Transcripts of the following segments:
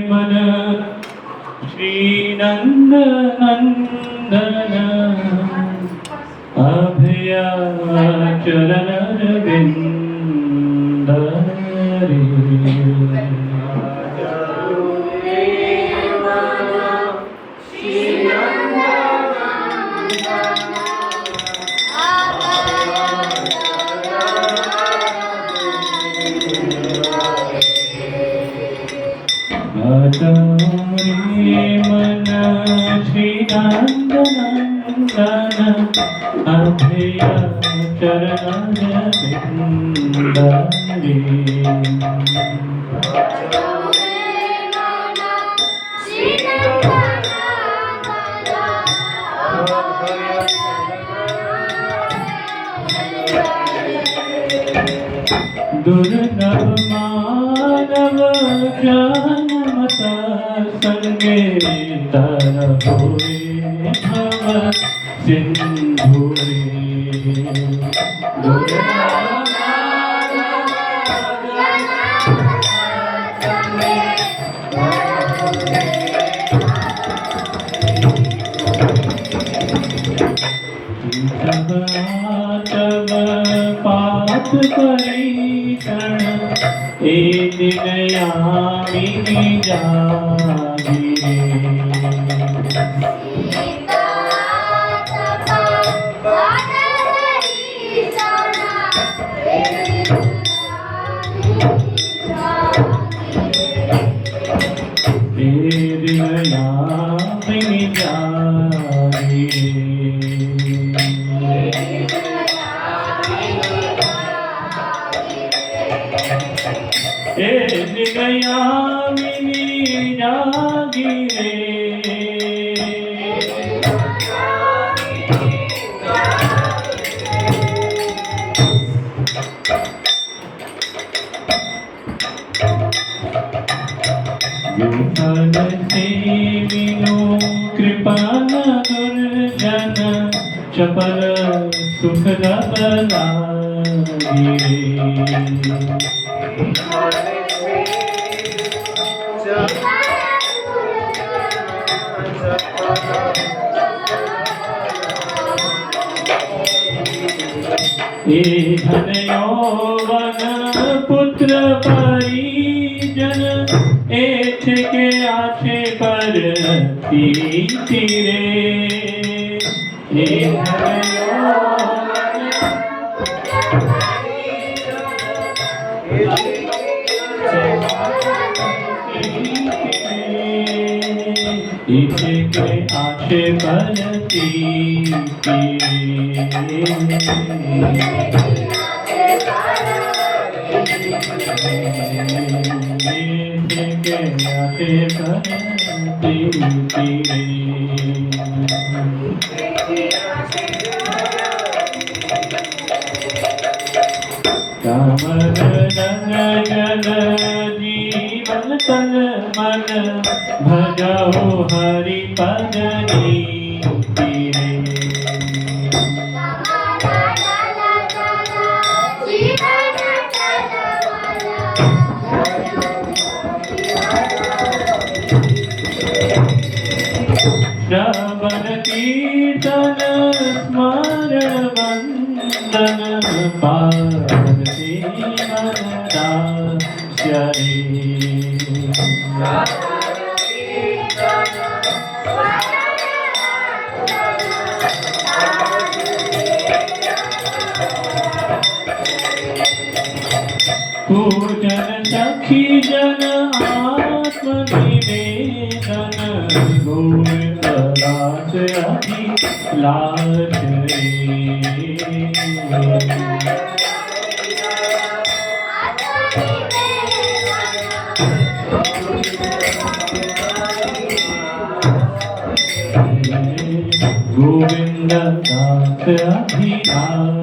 मन श्रीनंद नंदन अभया चरण बिंद मन श्रीनंद नंदन अभया चरण बिंद दुर्लभ मानव जन्मत संगे तर हुए भव सिंधुरे तब पाप परीक्षण ए दिन यामिनी जागी यामिनी जागी विफल सेविनो कृपान दुर्जन चपल सुख लागी धन यौवन पुत्र परिजन एठ के आछे पर तीरे धन यौवन के आछे पर कामन जन जीवन तन मन भजो हरि पद श्रवण कीर्तन स्मरण वंदन पार्वती मन दास्य पूजन सखी जन आत्मनिवेदन गोविंद दास अभिलाष गोविंद दास अभिलाष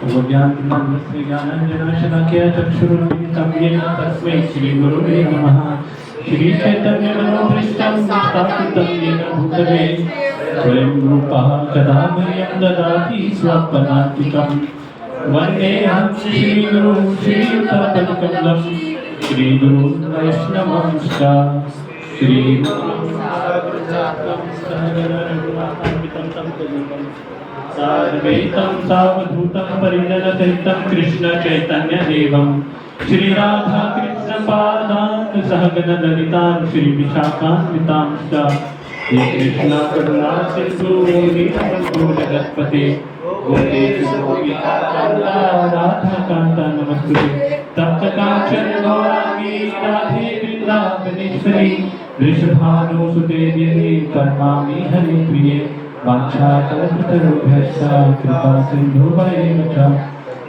ज्ञानस्य ज्ञानाञ्जनशलाकया चक्षुरुन्मिलितं येन तस्मै श्रीगुरुवे नमः। श्रीचैतन्यमनोभीष्टं स्थापितं येन भूतले स्वयं रूपः कदा मह्यं ददाति स्वपदान्तिकम्। वन्देऽहं श्रीगुरुं श्रीयुतपदकमलं श्रीगुरुं वैष्णवंश्च श्रीगुरुं साग्रजातं सहगणरघुनाथान्वितं तं तदीपम् साद्वैतं सावधूतं परिजनसहितं कृष्णचैतन्यदेवं श्रीराधाकृष्णपादान् सहगणललितां श्रीविशाखान्वितांश्च हे कृष्ण करुणा सिन्धु दीनबन्धो जगत्पते गोपेश गोपिकान्ता राधाकान्ता नमस्तुते तप्तकाञ्चन गौराङ्गी राधे वृन्दावनेश्वरी वृषभानुसुते देवी प्रणमामि हरिप्रिये वाञ्छाकल्पतरुभ्यश्च कृपा सिन्धुभ्येव च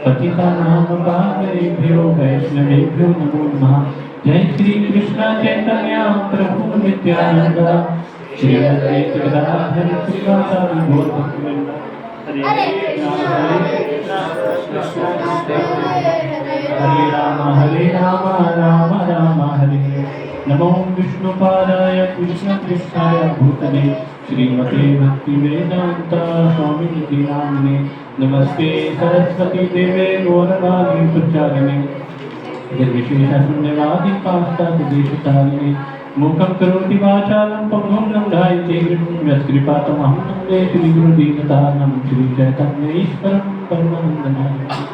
पतितानां पावनेभ्यो वैष्णवेभ्यो नमो नमः। जय श्री कृष्ण चैतन्य प्रभु नित्यानंद श्री अद्वैत गदाधर श्रीवासादि गौर भक्तवृंद हरे राम राम राम हरे नमो विष्णुपादाय कृष्णकृष्णाय भूतले श्रीमते भक्तिवेदांत स्वामिनिधि नामिने नमस्ते सरस्वती देवे गौरवाणी प्रचारिणे निर्विशेषशून्यवादी पाश्चात्यदेशतारिणे मूकं करोति वाचालं पङ्गुं लङ्घयते यत्कृपातमहं वन्दे श्रीगुरुदीनतानं श्रीचैतन्यईश्वरं परमानन्दमाधवम्।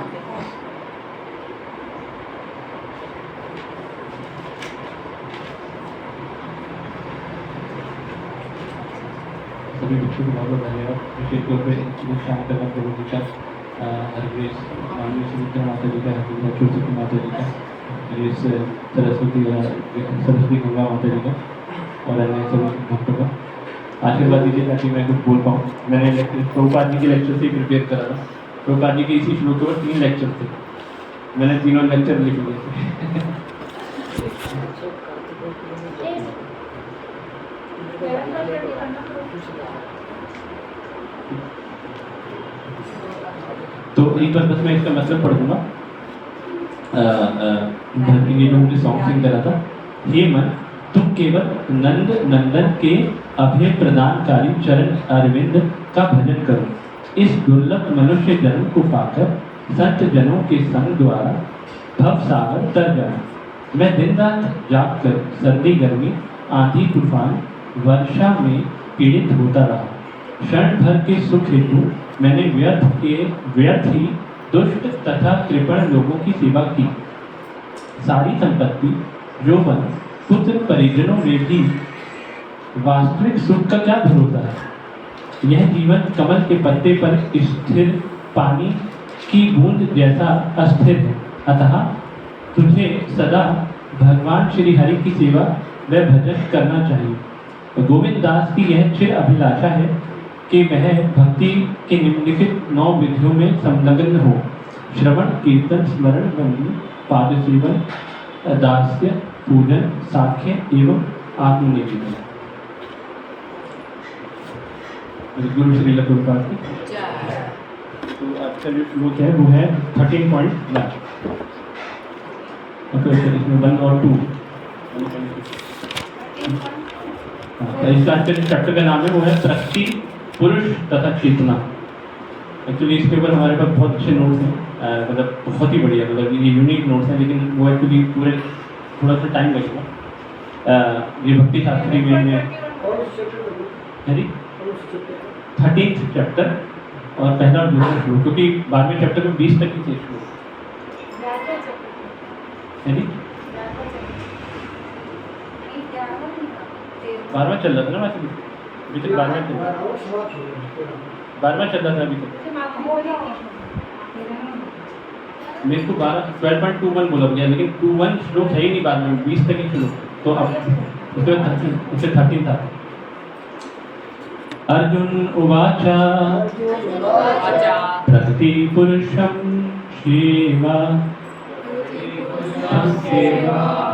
सभी बच्चों को बहुत धन्यवाद। विशेष तौर पर शाम तक प्रभु जी का हरग्रेस मानवीय सुमित्रा माता जी का सरस्वती माता जी का सरस्वती गंगा माता जी का और अन्य सभी भक्तों का आशीर्वाद दीजिए ताकि मैं कुछ बोल पाऊँ। मैंने प्रभुपाद जी के लेक्चर से प्रिपेयर करा था। प्रभुपाद जी के इसी श्लोक के ऊपर 3 लेक्चर थे, मैंने तीनों लेक्चर लिख लिए थे। तो एक बार बस मैं इसका मतलब पढ़ दूंगा। धरती ने जो सॉन्ग सिंग करा था, हे मन तुम केवल नंद नंदन के अभय प्रदानकारी चरण अरविंद का भजन करो। इस दुर्लभ मनुष्य जन्म को पाकर संत जनों के संग द्वारा भव सागर तर जाना। मैं दिन रात जाग कर सर्दी गर्मी आंधी तूफान वर्षा में पीड़ित होता रहा। क्षण भर के सुख हेतु मैंने व्यर्थ ही दुष्ट तथा कृपण लोगों की सेवा की। सारी संपत्ति यौवन पुत्र परिजनों में भी वास्तविक सुख का क्या भरोसा है। यह जीवन कमल के पत्ते पर स्थिर पानी की बूंद जैसा अस्थिर है। अतः तुझे सदा भगवान श्री हरि की सेवा व भजन करना चाहिए। गोविंद दास की यह चिर अभिलाषा है कि वह भक्ति के निम्नलिखित 9 विधियों में संलग्न हो। श्रवण कीर्तन स्मरण वंदन पाद सेवन दास्य पूजन साख्य एवं आत्मनिवेदन। गुरु श्री प्रभुपाद की। तो आज का जो श्लोक है वो है 13.1। इसमें 1 और 2। इसका चैप्टर का नाम है वो है प्रकृति पुरुष तथा चेतना। एक्चुअली इसके ऊपर हमारे पास बहुत अच्छे नोट्स हैं, मतलब बहुत ही बढ़िया, मतलब ये यूनिक नोट्स हैं, लेकिन वो एक्चुअली पूरे थोड़ा सा टाइम लगेगा। ये भक्ति शास्त्री में है जी 13th चैप्टर और पहला और दूसरा श्लोक, क्योंकि 12वें चैप्टर में 20 तक ही थे श्लोक है जी। 12वां चल रहा था ना वैसे अभी तक 12वां चल रहा था अभी तक। मेरे को 12.21 बोला गया, लेकिन 21 श्लोक है ही नहीं 12 में, 20 तक ही श्लोक। तो अब उसके बाद 13 था। अर्जुन उवाच प्रकृति पुरुषं सेवा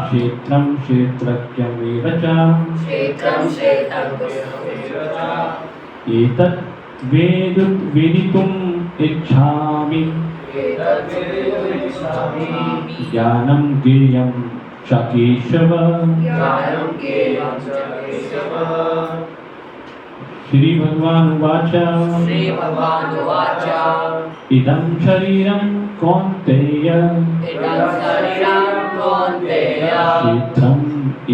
क्षेत्रं क्षेत्रज्ञमेव च एतत् वेदितुम् इच्छामि ज्ञानं ज्ञेयं च केशव श्री भगवानुवाच इदं शरीरं कौन्तेय क्षेत्रम्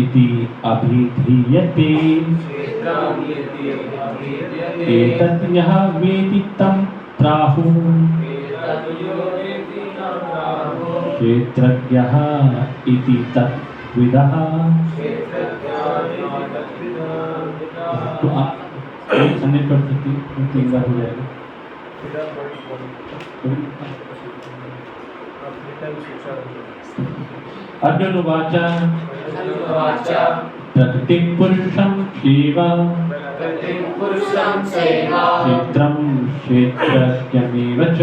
इति अभिधीयते एतत् यः वेति तं प्राहुः क्षेत्रज्ञः इति तद्विदः। तो आप अन्य पढ़ सकती 3 बार हो जाएगा। अर्जुन उवाच प्रकृतिं पुरुषं चैव क्षेत्रं क्षेत्रज्ञमेव च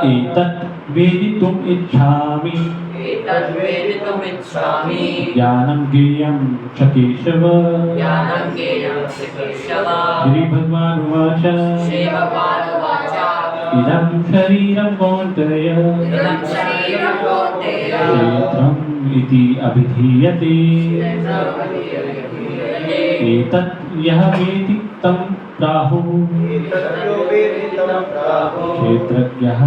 एतत् वेदितुम् इच्छामि ज्ञानं ज्ञेयं च केशव। श्री भगवानुवाच इदं शरीरं कौन्तेय क्षेत्रम् इति अभिधीयते एतत् यः वेति तं प्राहुः क्षेत्रज्ञः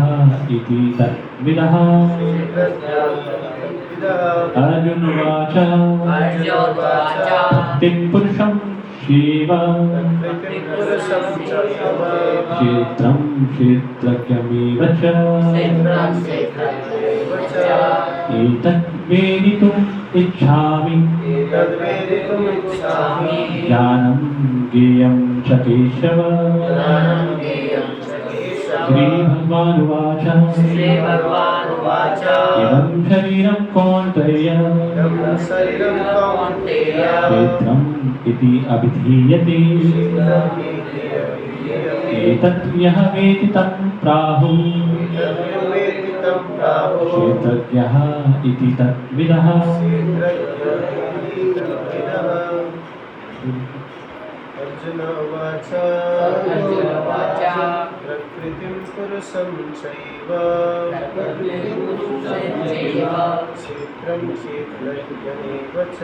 इति तद्विदः। अर्जुन उवाच प्रकृतिं पुरुषं चैव क्षेत्रं क्षेत्रज्ञमेव च एतत् वेदितुम् इच्छामि ज्ञानं ज्ञेयं च केशव। श्री भगवानुवाच इदं शरीरं कौन्तेय क्षेत्रम् इति अभिधीयते एतत् यः वेति तं प्राहुः क्षेत्रज्ञः इति तद्विदः। अर्जुन उवाच प्रकृतिं पुरुषं चैव क्षेत्रं क्षेत्रज्ञमेव च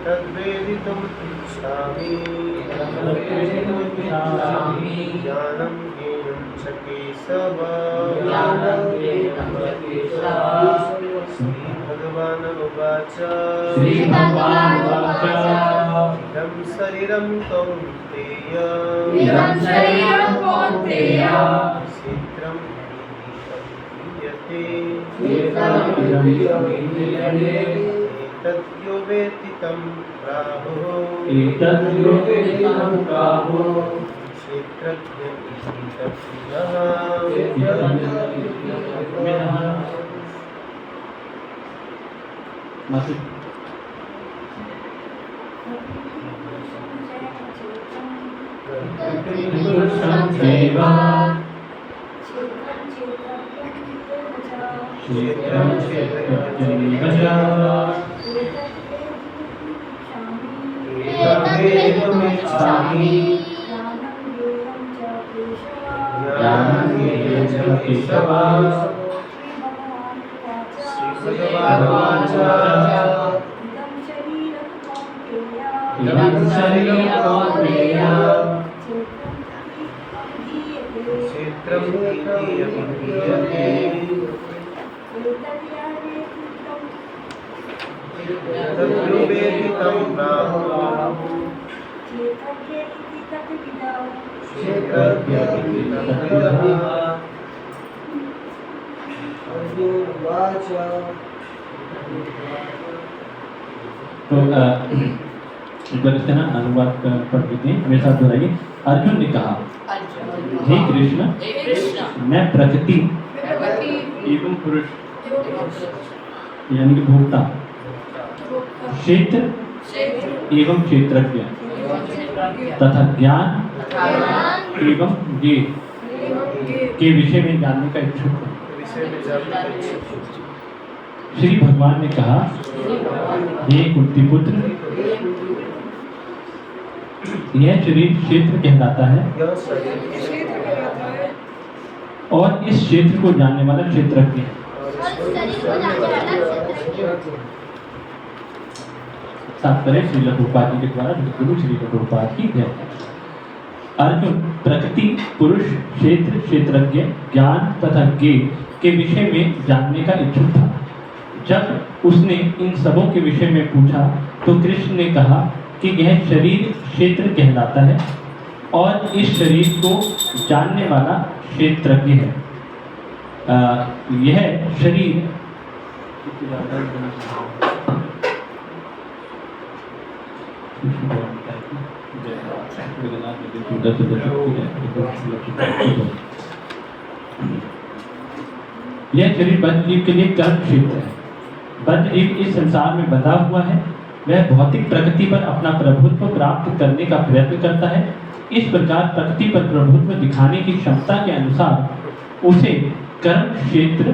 तद्वेदितुम् इच्छामि ज्ञानं ज्ञेयं च केशव। भगवान् उवाच इदं शरीरं कौन्तेय क्षेत्रम् एतद्यो वेति तं प्राहुः क्षेत्रज्ञ इति तद्विदः। तो एक बार इसका ना अनुवाद पढ़ लेते हैं, मेरे साथ दोहराइए। अर्जुन ने कहा, हे कृष्ण, मैं प्रकृति एवं पुरुष यानी कि भोक्ता, क्षेत्र एवं क्षेत्रज्ञ तथा ज्ञान एवं ज्ञेय के विषय में जानने का इच्छुक हूँ। श्री भगवान ने कहा, हे कुंती पुत्र, यह शरीर क्षेत्र कहलाता है यह शरीर क्षेत्र कहलाता है और इस क्षेत्र को जानने वाला क्षेत्रज्ञ है। तात्पर्य श्रील प्रभुपाद जी के द्वारा गुरु श्री प्रभुपाद की है। अर्जुन प्रकृति, पुरुष, क्षेत्र, क्षेत्रज्ञ, ज्ञान तथा ज्ञेय के विषय में जानने का इच्छुक था। जब उसने इन सबों के विषय में पूछा तो कृष्ण ने कहा कि यह शरीर क्षेत्र कहलाता है और इस शरीर को जानने वाला क्षेत्रज्ञ है। यह शरीर यह शरीर बद्धजीव के लिए कर्म क्षेत्र है। बद्धजीव इस संसार में बंधा हुआ है। वह भौतिक प्रकृति पर अपना प्रभुत्व प्राप्त करने का प्रयत्न करता है। इस प्रकार प्रकृति पर प्रभुत्व दिखाने की क्षमता के अनुसार उसे कर्म क्षेत्र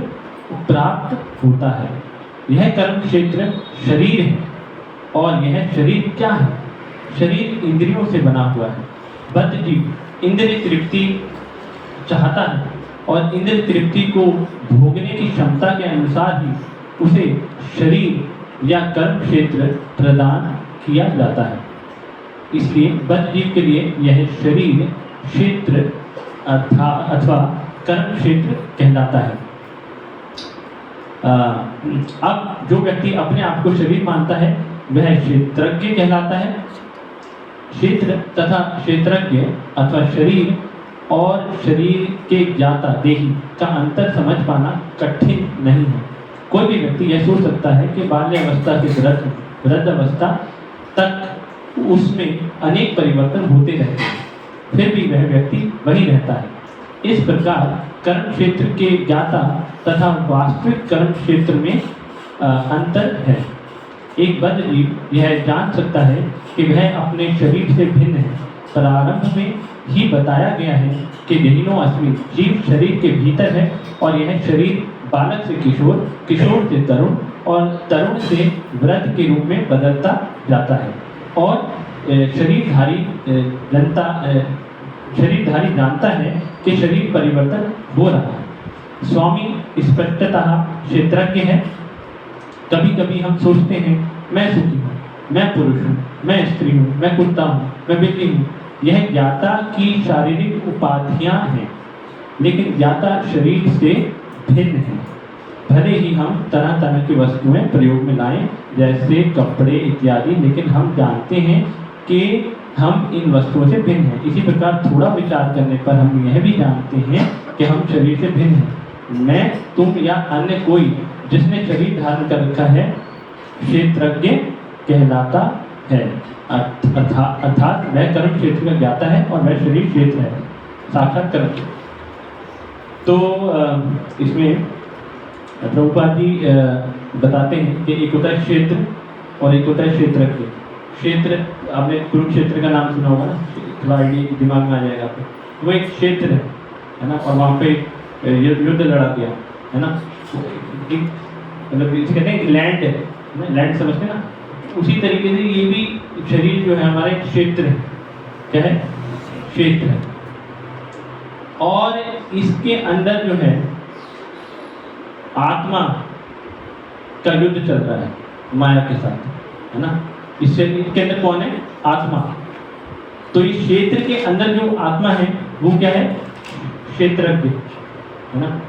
प्राप्त होता है। यह कर्म क्षेत्र शरीर है और यह शरीर क्या है? शरीर इंद्रियों से बना हुआ है। बद्धजीव इंद्रिय तृप्ति चाहता है और इंद्रिय तृप्ति को भोगने की क्षमता के अनुसार ही उसे शरीर या कर्म क्षेत्र प्रदान किया जाता है। इसलिए बद्धजीव के लिए यह शरीर क्षेत्र अथवा कर्म क्षेत्र कहलाता है। अब जो व्यक्ति अपने आप को शरीर मानता है वह क्षेत्रज्ञ कहलाता है। क्षेत्र तथा क्षेत्रज्ञ अथवा शरीर और शरीर के ज्ञाता देही का अंतर समझ पाना कठिन नहीं है। कोई भी व्यक्ति यह सोच सकता है कि बाल्यावस्था से वृद्धावस्था तक उसमें अनेक परिवर्तन होते रहते हैं, फिर भी वह व्यक्ति वही रहता है। इस प्रकार कर्म क्षेत्र के ज्ञाता तथा वास्तविक कर्म क्षेत्र में अंतर है। एक बद्धजीव यह जान सकता है कि वह अपने शरीर से भिन्न है। प्रारंभ में ही बताया गया है कि देहिनो अस्मि, जीव शरीर के भीतर है और यह शरीर बालक से किशोर, किशोर से तरुण और तरुण से वृद्ध के रूप में बदलता जाता है और शरीरधारी जानता है कि शरीर परिवर्तन हो रहा है। स्वामी स्पष्टतः क्षेत्रज्ञ है। कभी कभी हम सोचते हैं मैं सुखी हूँ, मैं पुरुष हूँ, मैं स्त्री हूँ, मैं कुत्ता हूँ, मैं बिल्ली हूँ। यह ज्ञाता की शारीरिक उपाधियाँ हैं, लेकिन ज्ञाता शरीर से भिन्न है। भले ही हम तरह तरह की वस्तुएं प्रयोग में लाएं जैसे कपड़े इत्यादि, लेकिन हम जानते हैं कि हम इन वस्तुओं से भिन्न हैं। इसी प्रकार थोड़ा विचार करने पर हम यह भी जानते हैं कि हम शरीर से भिन्न हैं। मैं, तुम या अन्य कोई जिसने शरीर धारण कर रखा है क्षेत्रज्ञ कहलाता है। अर्थात वह कर्म क्षेत्र का ज्ञाता है और वह शरीर क्षेत्र है, साक्षात कर्म। तो इसमें प्रभुपाद जी बताते हैं कि एक होता है क्षेत्र और एक होता है क्षेत्रज्ञ। क्षेत्र, आपने कुरुक्षेत्र का नाम सुना होगा ना, थोड़ा आइडिया दिमाग में आ जाएगा आपको। वो एक क्षेत्र है ना, और वहाँ पे युद्ध लड़ा गया है ना। मतलब इसे कहते हैं लैंड है ना, लैंड समझते ना। उसी तरीके से ये भी शरीर जो है हमारा एक क्षेत्र है। क्या है? क्षेत्र है। और इसके अंदर जो है आत्मा का युद्ध चल रहा है माया के साथ, है ना। इससे इसके अंदर कौन है? आत्मा। तो इस क्षेत्र के अंदर जो आत्मा है वो क्या है? क्षेत्रज्ञ, है ना।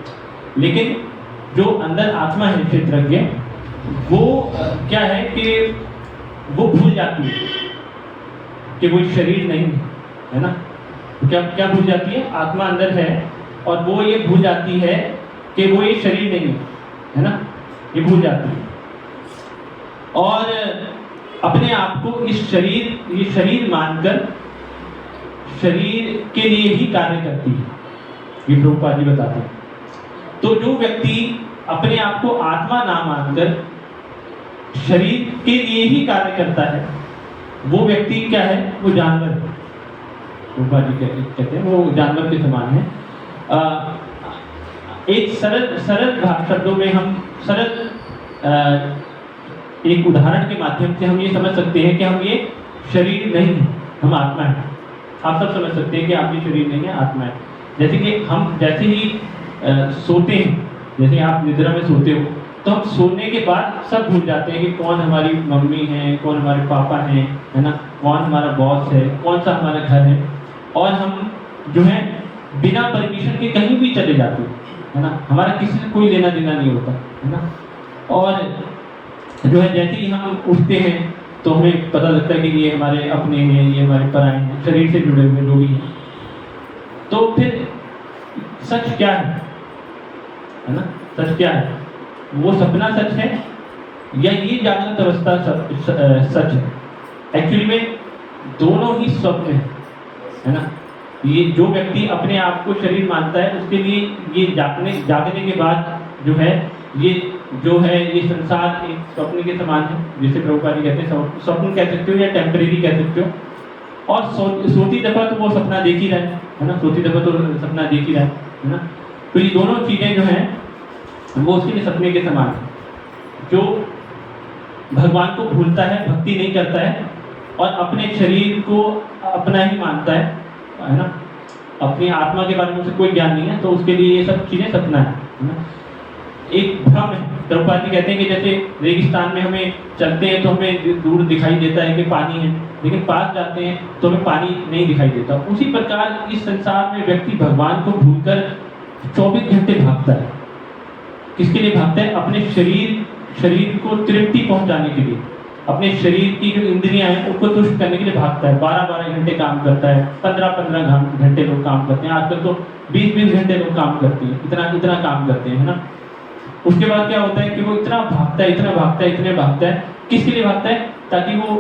लेकिन जो अंदर आत्मा है क्षेत्रज्ञ, वो क्या है कि वो भूल जाती है कि वो शरीर नहीं है ना। क्या क्या भूल जाती है? आत्मा अंदर है और वो ये भूल जाती है कि वो ये शरीर नहीं है ना। ये भूल जाती है और अपने आप को ये शरीर मानकर शरीर के लिए ही कार्य करती है। ये प्रभुपाद जी बताते हैं। तो जो व्यक्ति अपने आप को आत्मा ना मानकर शरीर के लिए ही कार्य करता है, वो व्यक्ति क्या है? वो जानवर है। प्रभुपाद जी कहते हैं वो जानवर के समान है। एक सरल शब्दों में हम एक उदाहरण के माध्यम से हम ये समझ सकते हैं कि हम ये शरीर नहीं है, हम आत्मा है। आप सब समझ सकते हैं कि आप ये शरीर नहीं है, आत्मा है। जैसे कि हम जैसे ही सोते हैं, जैसे आप निद्रा में सोते हो, तो हम सोने के बाद सब भूल जाते हैं कि कौन हमारी मम्मी है, कौन हमारे पापा हैं, है ना, कौन हमारा बॉस है, कौन सा हमारा घर है, और हम जो है बिना परमिशन के कहीं भी चले जाते हैं, है ना, हमारा किसी से कोई लेना देना नहीं होता, है ना। और जो है जैसे ही हम उठते हैं तो हमें पता लगता है कि ये हमारे अपने हैं, ये हमारे पराए हैं, शरीर से जुड़े हुए जो भी हैं। तो फिर सच क्या है ना, सच क्या है? वो सपना सच है या ये जागृत अवस्था सच है? एक्चुअली में दोनों ही स्वप्न है ना। ये जो व्यक्ति अपने आप को शरीर मानता है उसके लिए ये जागने के बाद जो है ये जो है ये संसार एक स्वप्न के समान है, जिसे प्रभुपाद जी कहते हैं स्वप्न कह सकते हो या टेम्परेरी कह सकते हो। और सोती दफा तो वो सपना देख ही रहा है ना, सोती दफा तो सपना देख ही रहा है ना। तो ये दोनों चीजें जो हैं वो उसके लिए सपने के समान है। जो भगवान को भूलता है, भक्ति नहीं करता है और अपने शरीर को अपना ही मानता है ना, अपनी आत्मा के बारे में उसे कोई ज्ञान नहीं है, तो उसके लिए ये सब चीजें सपना है ना। एक भ्रम है। प्रभुपाद जी कहते हैं कि जैसे रेगिस्तान में हमें चलते हैं तो हमें दूर दिखाई देता है कि पानी है, लेकिन पास जाते हैं तो हमें पानी नहीं दिखाई देता। उसी प्रकार इस संसार में व्यक्ति भगवान को भूलकर 24 घंटे भागता है। किसके लिए भागता है? अपने शरीर को तृप्ति पहुंचाने के लिए, अपने शरीर की जो इंद्रियां हैं उनको तुष्ट करने के लिए भागता है। 12-12 घंटे काम करता है, 15-15 घंटे लोग काम करते हैं, आजकल तो 20-20 घंटे लोग काम करते हैं, इतना काम करते हैं, है ना। उसके बाद क्या होता है कि वो इतना भागता है, इतने भागता है, किसके लिए भागता है? ताकि वो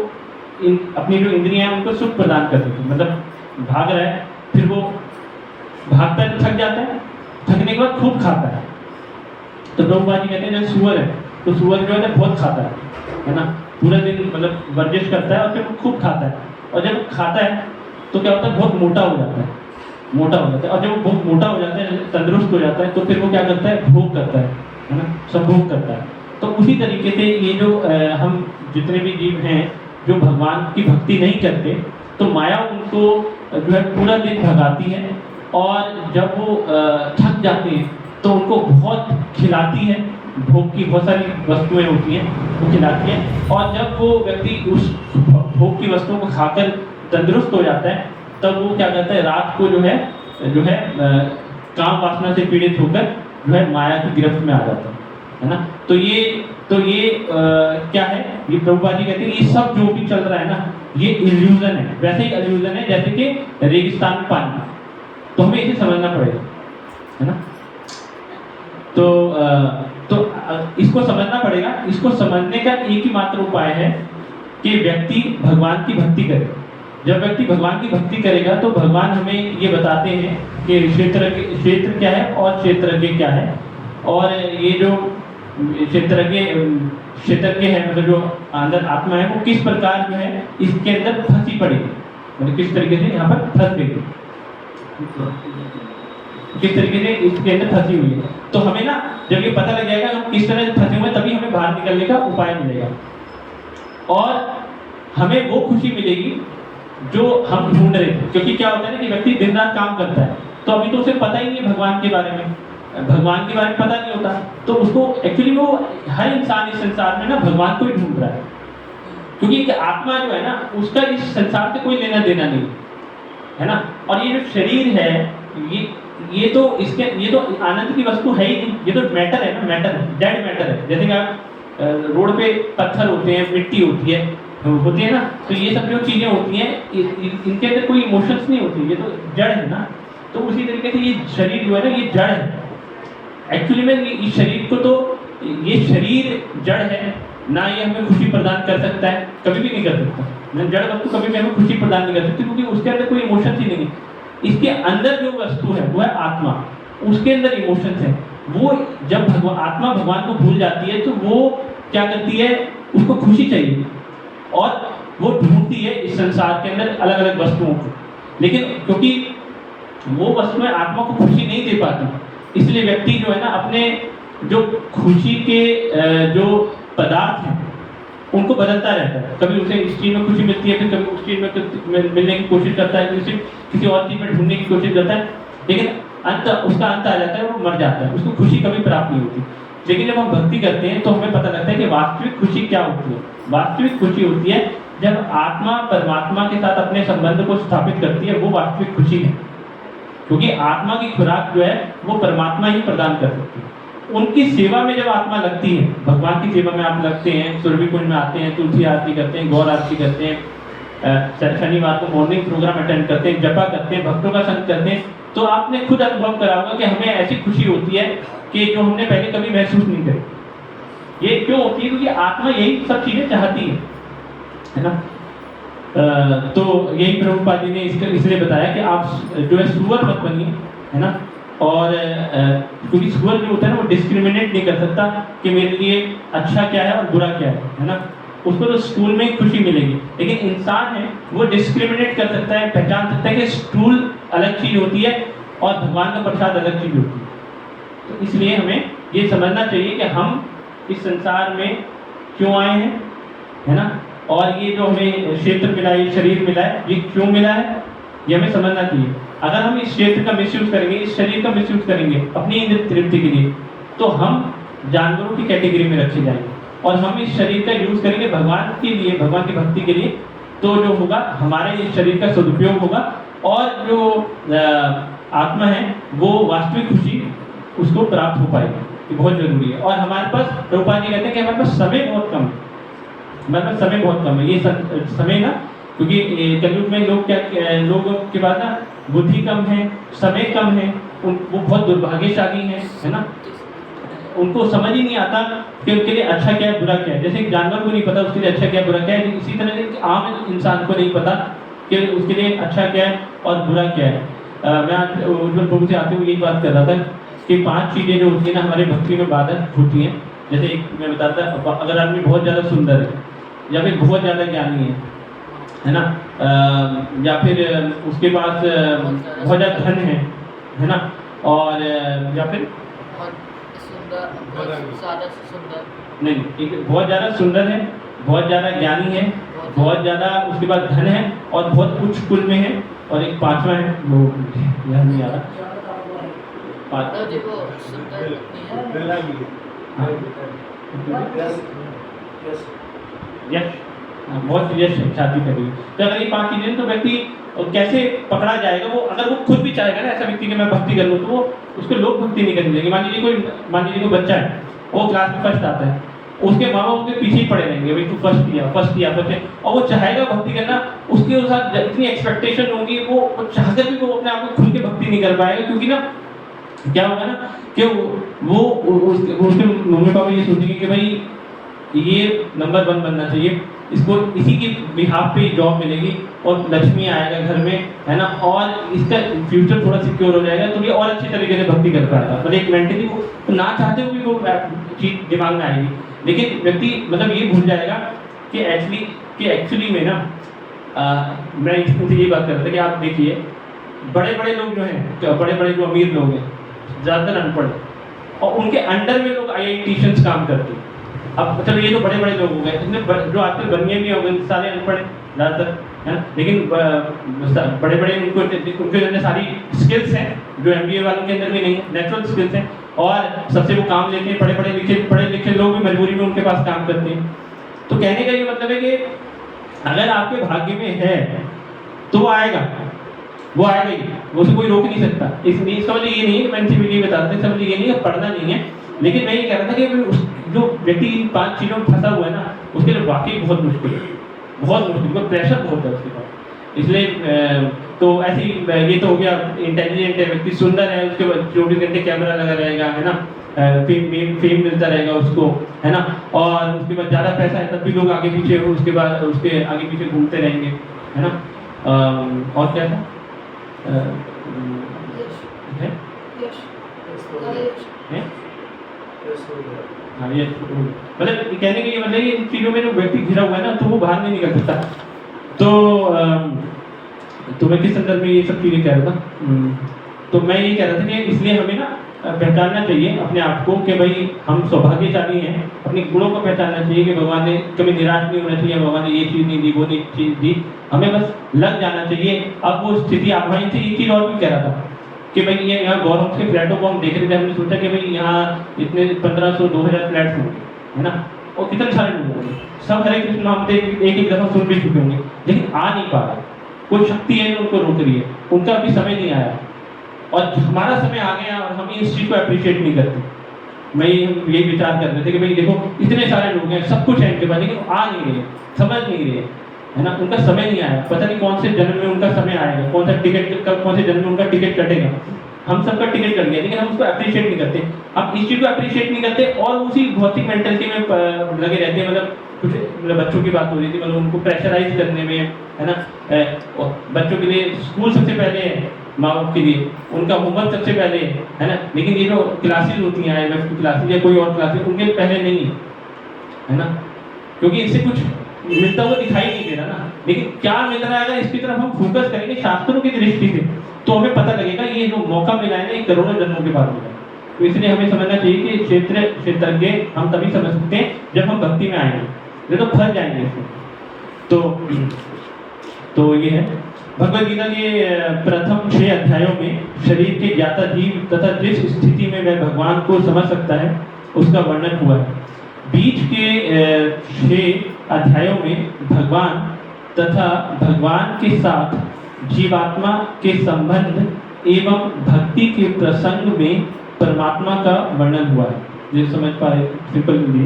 अपनी जो इंद्रियां हैं उनको सुख प्रदान कर सके। मतलब भाग रहा है, फिर वो भागता है तो थक जाता है, थकने के बाद खूब खाता है। तो प्रभुपाद जी कहते हैं जैसे सुअर है, तो सुअर जो है बहुत खाता है ना, पूरा दिन मतलब वर्जिश करता है और फिर वो खूब खाता है। और जब खाता है तो क्या होता है? बहुत मोटा हो जाता है, और जब वो बहुत मोटा हो जाता है, तंदुरुस्त हो जाता है, तो फिर वो क्या करता है? भोग करता है ना, संभोग करता है। तो उसी तरीके से ये जो हम जितने भी जीव हैं जो भगवान की भक्ति नहीं करते, तो माया उनको जो है पूरा दिन भगाती है, और जब वो थक जाते हैं तो उनको बहुत खिलाती है, भोग की बहुत सारी वस्तुएं होती हैं वो खिलाती है। और जब वो व्यक्ति उस भोग की वस्तुओं को खाकर तंदुरुस्त हो जाता है, तब वो क्या करता है? रात को जो है काम वासना से पीड़ित होकर जो है माया की गिरफ्त में आ जाता है ना। तो ये क्या है? ये प्रभुपाद जी कहते हैं ये सब जो भी चल रहा है ना, ये इल्यूजन है। वैसे ही इल्यूजन है जैसे कि रेगिस्तान में पानी, तो हमें इसे समझना पड़ेगा, है ना। तो इसको समझना पड़ेगा। इसको समझने का एक ही मात्र उपाय है कि व्यक्ति भगवान की भक्ति करे। जब व्यक्ति भगवान की भक्ति करेगा तो भगवान हमें ये बताते हैं कि क्षेत्र क्या है और क्षेत्रज्ञ क्या है। और ये जो क्षेत्रज्ञ है, मतलब जो अंदर आत्मा है, वो किस प्रकार जो है इसके अंदर फंसी पड़ेगी, मतलब किस तरीके से यहाँ पर फंस गई, किस तरीके से इसके अंदर फंसी हुई है। तो हमें ना जब ये पता लग जाएगा हम किस तरह से फंसे हुए, तभी हमें बाहर निकलने का उपाय मिलेगा और हमें वो खुशी मिलेगी जो हम ढूंढ रहे थे। क्योंकि क्या होता है ना कि व्यक्ति दिन रात काम करता है, तो अभी तो उसे पता ही नहीं है भगवान के बारे में, पता नहीं होता, तो उसको एक्चुअली वो हर इंसान इस संसार में ना भगवान को ही ढूंढ रहा है। क्योंकि आत्मा जो है ना उसका इस संसार से कोई लेना देना नहीं है ना। और ये जो शरीर है ये तो आनंद की वस्तु है ही नहीं, ये तो मैटर है ना, डेड मैटर है। जैसे कि रोड पे पत्थर होते हैं, मिट्टी होती है ना, तो ये सब जो चीजें होती हैं इनके अंदर कोई इमोशंस नहीं होती, ये तो जड़ है ना। तो उसी तरीके से ये शरीर जो है ना ये जड़ है। एक्चुअली में इस शरीर को तो ये शरीर जड़ है ना, ये हमें खुशी प्रदान कर सकता है, कभी भी नहीं कर सकता। जड़ वस्तु कभी भी हमें खुशी प्रदान नहीं कर सकती, क्योंकि उसके अंदर कोई इमोशंस ही नहीं है। इसके अंदर जो वस्तु है वो है आत्मा, उसके अंदर इमोशंस है। वो जब आत्मा भगवान को भूल जाती है तो वो क्या करती है? उसको खुशी चाहिए और वो ढूंढती है इस संसार के अंदर अलग अलग वस्तुओं को, लेकिन क्योंकि वो वस्तुएं आत्मा को खुशी नहीं दे पाती, इसलिए व्यक्ति जो है ना अपने जो खुशी के जो पदार्थ हैं उनको बदलता रहता है। कभी उसे इस चीज़ में खुशी मिलती है, फिर कभी उस चीज़ में मिलने की कोशिश करता है, फिर किसी और चीज़ में ढूंढने की कोशिश करता है, लेकिन उसका अंत आ जाता है, वो मर जाता है, उसको खुशी कभी प्राप्त नहीं होती। लेकिन जब हम भक्ति करते हैं तो हमें पता लगता है कि वास्तविक खुशी क्या होती है। वास्तविक खुशी होती है जब आत्मा परमात्मा के साथ अपने संबंध को स्थापित करती है, वो वास्तविक खुशी है। क्योंकि आत्मा की खुराक जो है वो परमात्मा ही प्रदान कर सकती है। उनकी सेवा में जब आत्मा लगती है, भगवान की सेवा में आप लगते हैं, सुरभि कुंज में आते हैं, तुलसी आरती करते हैं, गौर आरती करते हैं, शनिवार को मॉर्निंग प्रोग्राम अटेंड करते हैं, जपा करते हैं, भक्तों का संग करते हैं, तो आपने खुद अनुभव करा होगा कि हमें ऐसी खुशी होती है कि जो हमने पहले कभी महसूस नहीं करी। ये क्यों होती है? क्योंकि आत्मा यही सब चीजें चाहती है ना। तो यही प्रभुपाद जी ने इसलिए बताया कि आप जो है सुअर मत बनिए, है ना। और क्योंकि सुअर जो होता है ना वो डिस्क्रिमिनेट नहीं कर सकता कि मेरे लिए अच्छा क्या है और बुरा क्या है ना। उसको तो स्टूल में ही खुशी मिलेगी, लेकिन इंसान है वो डिस्क्रिमिनेट कर सकता है, पहचान सकता है कि स्टूल अलग चीज होती है और भगवान का प्रसाद अलग चीज होती है। तो इसलिए हमें ये समझना चाहिए कि हम इस संसार में क्यों आए हैं, है ना। और ये जो हमें क्षेत्र मिला है, ये शरीर मिला है, ये क्यों मिला है, ये हमें समझना चाहिए। अगर हम इस क्षेत्र का मिसयूज करेंगे, इस शरीर का मिसयूज करेंगे अपनी इंद्रिय तृप्ति के लिए, तो हम जानवरों की कैटेगरी में रखे जाएंगे। और हम इस शरीर का यूज करेंगे भगवान के लिए, भगवान की भक्ति के लिए, तो जो होगा हमारे इस शरीर का सदुपयोग होगा और जो आत्मा है वो वास्तविक खुशी उसको प्राप्त हो पाएगी। ये बहुत जरूरी है। और हमारे पास प्रभुपाद जी कहते हैं कि हमारे पास समय बहुत कम है, हमारे पास समय बहुत कम है। ये समय ना, क्योंकि कलयुग में लोगों के पास ना बुद्धि कम है, समय कम है, वो बहुत दुर्भाग्यशाली है ना। उनको समझ ही नहीं आता कि उनके लिए अच्छा क्या है, बुरा क्या है। जैसे एक जानवर को नहीं पता उसके लिए अच्छा क्या है, बुरा क्या है, इसी तरह से आम इंसान को नहीं पता कि उसके लिए अच्छा क्या है और बुरा क्या है। मैं आज उज्जवल प्रभु से आते हुए यही बात कर रहा था कि 5 चीज़ें जो होती है ना हमारे भक्ति में बाधक होती हैं। जैसे एक मैं बताता, अगर आदमी बहुत ज़्यादा सुंदर है या फिर बहुत ज़्यादा ज्ञानी है ना, या फिर उसके पास बहुत ज़्यादा धन है ना, और या फिर नहीं, एक बहुत ज़्यादा सुंदर है, बहुत ज़्यादा ज्ञानी है, बहुत ज़्यादा उसके पास धन है और बहुत उच्च कुल में है, और एक 5वां है वो याद नहीं आ रहा। यश, बहुत यश शादी करेगी। तो अगर ये 5 चीजें, तो व्यक्ति कैसे पकड़ा जाएगा? वो अगर वो खुद भी चाहेगा ना ऐसा व्यक्ति कि मैं भक्ति कर लूँ, तो वो उसको लोग भक्ति नहीं करने देंगे। मान लीजिए कोई बच्चा है, वो क्लास में फर्स्ट आता है, उसके माँ बाप उसके पीछे ही पड़े रहेंगे, भाई तू फर्स्ट किया, और वो चाहेगा भक्ति करना, उसके साथ इतनी एक्सपेक्टेशन होगी, वो चाहकर भी वो अपने आप को खुल के भक्ति नहीं कर पाएगा। क्योंकि ना क्या होगा ना कि वो उसके मम्मी पापा ये सोचेंगे कि भाई ये नंबर 1 बनना चाहिए, इसको इसी के बिहाफ पे जॉब मिलेगी और लक्ष्मी आएगा घर में, है ना, और इसका फ्यूचर थोड़ा सिक्योर हो जाएगा, तो ये और अच्छी तरीके से भक्ति कर पाएगा। मतलब एक मेंटली वो ना चाहते हुए वो चीज दिमाग में आएगी, लेकिन व्यक्ति मतलब ये भूल जाएगा कि एक्चुअली में ना मैं इससे ये बात कर रहा था कि आप देखिए बड़े लोग जो हैं, बड़े जो अमीर लोग हैं, ज़्यादातर अनपढ़, और उनके अंडर में लोग IITians काम करते हैं। अब मतलब ये तो बड़े लोग हो गए, इसमें जो आजकल बनिए भी हो गए सारे अनपढ़ ज़्यादातर, है ना, लेकिन बड़े उनके अंदर सारी स्किल्स हैं जो MBA वालों के अंदर भी नहीं है, नेचुरल स्किल्स हैं, और सबसे वो काम लेते हैं। पढ़े लिखे लोग भी मजबूरी में उनके पास काम करते हैं। तो कहने का ये मतलब है कि अगर आपके भाग्य में है तो वो आएगा ही, वो उसे कोई रोक नहीं सकता। इसलिए इसका मतलब ये नहीं है कि मैंने वीडियो बताते हैं, समझ ये नहीं है पढ़ना नहीं है, लेकिन मैं ये कह रहा था कि जो व्यक्ति इन 5 चीज़ों में फंसा हुआ है ना, उसके लिए वाकई बहुत मुश्किल है, प्रेशर बहुत है उसके पास। इसलिए तो ऐसी ये तो हो गया इंटेलिजेंट है व्यक्ति, सुंदर है, उसके बाद 24 घंटे कैमरा लगा रहेगा, है ना, फेम मिलता रहेगा उसको, है ना, और उसके बाद ज़्यादा पैसा है तब भी लोग आगे पीछे उसके बाद उसके आगे पीछे घूमते रहेंगे, है ना। और क्या था हाँ, ये मतलब कहने का ये मतलब कि इन चीज़ों में जो व्यक्ति घिरा हुआ है ना, तो वो बाहर नहीं निकल सकता। तो मैं किस संदर्भ में ये सब चीज़ें कह रहा था, तो मैं ये कह रहा था कि इसलिए हमें ना पहचानना चाहिए अपने आप को कि भाई हम सौभाग्यशाली हैं, अपने गुणों को पहचानना चाहिए कि भगवान ने कभी निराश नहीं होना चाहिए, भगवान ने ये चीज़ नहीं दी, वो नहीं चीज़ दी, हमें बस लग जाना चाहिए। अब वो स्थिति आप वहीं से एक चीज़ और भी कह रहा था कि भाई ये यहाँ गवर्नमेंट के फ्लैटों को हम देख रहे थे, हमने सोचा कि भाई यहाँ इतने 1500-2000 फ्लैट्स होंगे, है ना, और कितने सारे लोग होंगे, सब हरे कृष्ण नाम एक दफ़ा सुन भी चुके होंगे, लेकिन आ नहीं पा रहा, कोई शक्ति है जो उनको रोक रही है, उनका अभी समय नहीं आया और हमारा समय आ गया और हम इस चीज़ को अप्रिशिएट नहीं करते। मैं यही विचार कर रहे थे कि भाई देखो इतने सारे लोग हैं, सब कुछ है इनके पास, लेकिन आ नहीं रहे, समझ नहीं रहे, है ना, उनका समय नहीं आया, पता नहीं कौन से जन्म में उनका समय आएगा, कौन सा टिकट, कौन से जन्म में उनका टिकट कटेगा। हम सबका टिकट कट गया, लेकिन हम उसको अप्रिशिएट नहीं करते। अब इस चीज़ को अप्रिशिएट नहीं करते और उसी भौतिक मेंटेलिटी में लगे रहते हैं। मतलब कुछ मतलब बच्चों की बात हो रही थी, मतलब उनको प्रेशराइज करने में, है ना, बच्चों के लिए स्कूल सबसे पहले है, माँ बाप के लिए उनका होमवर्क सबसे पहले है ना, लेकिन ये जो क्लासेज होती हैं IMF की क्लासेज या कोई और क्लासेज उनके पहले नहीं है ना, क्योंकि इससे कुछ मिलता हुआ दिखाई नहीं दे रहा ना। लेकिन क्या मिल रहा है, अगर इसकी तरफ हम फोकस करेंगे शास्त्रों की दृष्टि से, तो हमें पता लगेगा ये जो मौका मिला है ना, ये करोड़ों जन्मों के बाद मिला है। तो इसलिए हमें समझना चाहिए कि क्षेत्रज्ञ हम तभी समझ सकते हैं जब हम भक्ति में आएंगे, ये तो फंस जाएंगे इसमें। तो ये है भगवद गीता के प्रथम 6 अध्यायों में शरीर के ज्ञाता जीव तथा जिस स्थिति में वह भगवान को समझ सकता है उसका वर्णन हुआ है। बीच के 6 अध्यायों में भगवान तथा भगवान के साथ जीवात्मा के संबंध एवं भक्ति के प्रसंग में परमात्मा का वर्णन हुआ है। जो समझ पाए सिंपल हिंदी,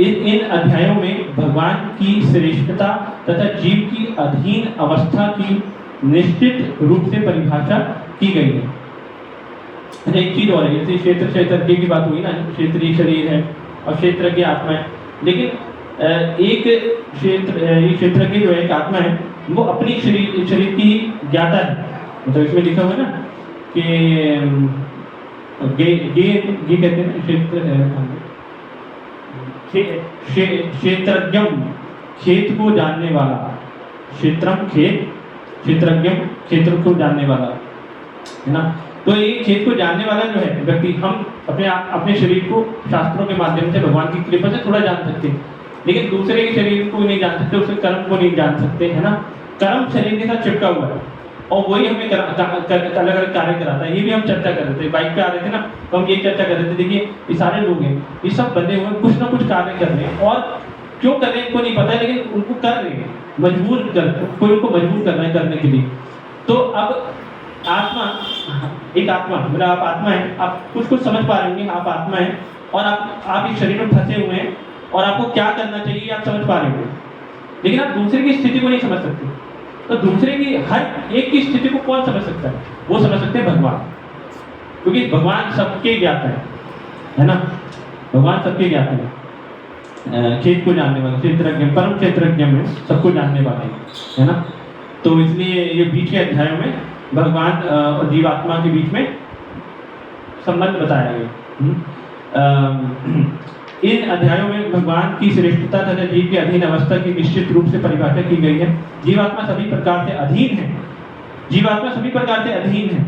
इन अध्यायों में भगवान की श्रेष्ठता तथा जीव की अधीन अवस्था की निश्चित रूप से परिभाषा की गई है। एक चीज और है, जैसे क्षेत्रज्ञ की बात हुई ना, क्षेत्रीय शरीर है और क्षेत्रज्ञ आत्मा है, लेकिन एक क्षेत्रज्ञ जो है, एक आत्मा है, वो अपनी शरीर की ज्ञाता है। मतलब इसमें लिखा हुआ है ना कि ये कहते हैं क्षेत्रज्ञम, खेत को जानने वाला, क्षेत्रम खेत, क्षेत्रज्ञम क्षेत्र को जानने वाला, है ना। तो ये खेत को जानने वाला जो है व्यक्ति, हम अपने शरीर को शास्त्रों के माध्यम से भगवान की कृपा से थोड़ा जान सकते हैं, लेकिन दूसरे के शरीर को नहीं जान सकते, उसके कर्म को नहीं जान सकते, है ना। कर्म शरीर के साथ चिपका हुआ है और वही हमें अलग अलग कार्य कराता है। ये भी हम चर्चा कर रहे थे, बाइक पे आ रहे थे ना, तो हम ये चर्चा कर रहे थे, देखिए ये सारे लोग हैं, ये सब बंधे हुए कुछ ना कुछ कार्य कर रहे हैं, और क्यों कर रहे हैं इनको नहीं पता है, लेकिन उनको कर रहे हैं, मजबूर कर, कोई उनको मजबूर कर रहा है करने के लिए। तो अब आत्मा, एक आत्मा, मतलब आप आत्मा है, आप कुछ समझ पा रहे होंगे, आप आत्मा है और आप इस शरीर में फंसे हुए हैं और आपको क्या करना चाहिए आप समझ पा रहे होंगे, लेकिन आप दूसरे की स्थिति को नहीं समझ सकते। तो दूसरे की हर एक की स्थिति को कौन समझ सकता है? वो समझ सकते हैं भगवान, क्योंकि भगवान सबके ज्ञाता है ना, भगवान सबके ज्ञाता है, खेत को जानने वाले, क्षेत्रज्ञ, परम क्षेत्रज्ञ में सबको जानने वाले, है ना। तो इसलिए ये बीच के अध्यायों में भगवान और जीवात्मा के बीच में संबंध बताया गया। इन अध्यायों में भगवान की श्रेष्ठता तथा जीव की अधीन अवस्था की निश्चित रूप से परिभाषा की गई है। जीवात्मा सभी प्रकार से अधीन है, जीवात्मा सभी प्रकार से अधीन है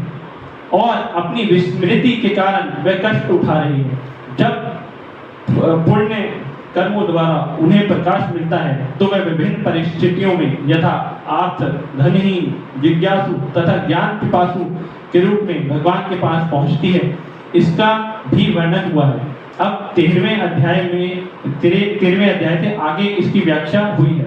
और अपनी विस्मृति के कारण वह कष्ट उठा रही है। जब पुण्य कर्मों द्वारा उन्हें प्रकाश मिलता है तो वह विभिन्न परिस्थितियों में यथा आर्थ, धनहीन, जिज्ञासु तथा ज्ञान पिपासु के रूप में भगवान के पास पहुंचती है। इसका भी वर्णन हुआ है। अब 13वें अध्याय से आगे इसकी व्याख्या हुई है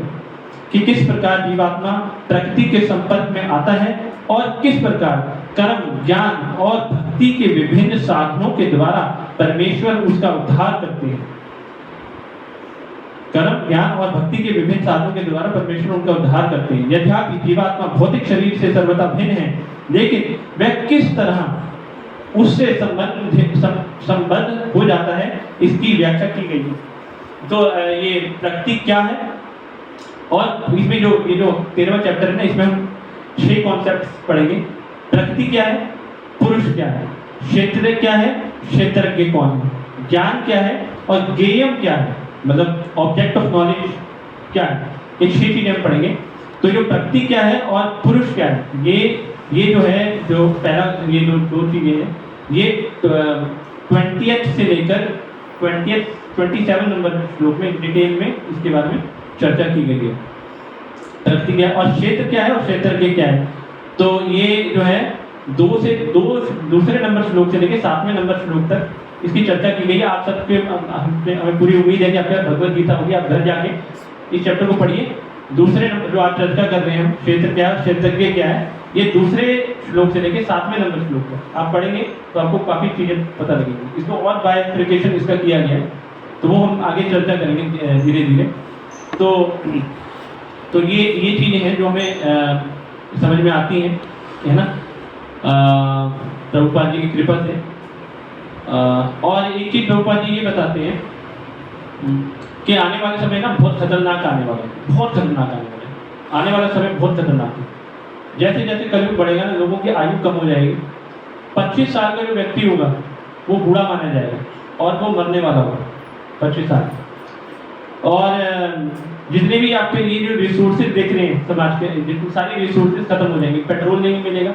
कि किस प्रकार जीवात्मा प्रकृति के संपर्क में आता है और किस प्रकार कर्म, ज्ञान और भक्ति के विभिन्न साधनों के द्वारा परमेश्वर उसका उद्धार करते हैं। कर्म, ज्ञान और भक्ति के विभिन्न साधनों के द्वारा परमेश्वर उनका उद्धार करते हैं। यद्यपि जीवात्मा भौतिक शरीर से सर्वथा भिन्न है, लेकिन वह किस तरह उससे संबद्ध हो जाता है इसकी व्याख्या की गई है। तो ये प्रकृति क्या है, और इसमें जो 13वां चैप्टर है ना, इसमें हम 6 कॉन्सेप्ट्स पढ़ेंगे। प्रकृति क्या है, पुरुष क्या है, क्षेत्र क्या है, क्षेत्रज्ञ कौन है, ज्ञान क्या है और ज्ञेयम क्या है, मतलब ऑब्जेक्ट ऑफ नॉलेज क्या है। ये 6 चीजें हम पढ़ेंगे। तो जो प्रकृति क्या है और पुरुष क्या है, ये जो है, जो पहला, ये दो चीजें हैं, ये 20th से लेकर 27 नंबर श्लोक में डिटेल में इसके बारे में चर्चा की गई है। प्रकृति क्या है और क्षेत्र क्या है और क्षेत्र क्या है। तो ये जो है दूसरे नंबर श्लोक से लेकर 7वें नंबर श्लोक तक इसकी चर्चा की गई है। आप सबके हमें पूरी उम्मीद है कि आपके भगवत गीता होगी, आप घर जाके इस चैप्टर को पढ़िए। दूसरे नंबर जो आप चर्चा कर रहे हैं क्षेत्र क्या है क्षेत्रज्ञ क्या है, ये दूसरे श्लोक से लेकर 7वें नंबर श्लोक तक आप पढ़ेंगे तो आपको काफ़ी चीज़ें पता लगेंगी। इसको और बाइफिकेशन इसका किया गया है, तो वो हम आगे चर्चा करेंगे धीरे धीरे। तो ये चीज़ें हैं जो हमें समझ में आती हैं, है ना, प्रभुपाद जी की कृपा से। और एक चीज़ प्रभुपाद जी ये बताते हैं कि आने वाले समय ना बहुत खतरनाक आने वाला है, बहुत खतरनाक आने वाला है। आने वाला समय बहुत खतरनाक है। जैसे जैसे कलयुग बढ़ेगा ना, लोगों की आयु कम हो जाएगी। 25 साल का जो व्यक्ति होगा वो बूढ़ा माना जाएगा और वो मरने वाला होगा 25 साल। और जितने भी आपके ये जो रिसोर्सेज देख रहे हैं समाज के, जितनी सारी रिसोर्सेज खत्म हो जाएंगे। पेट्रोल नहीं मिलेगा,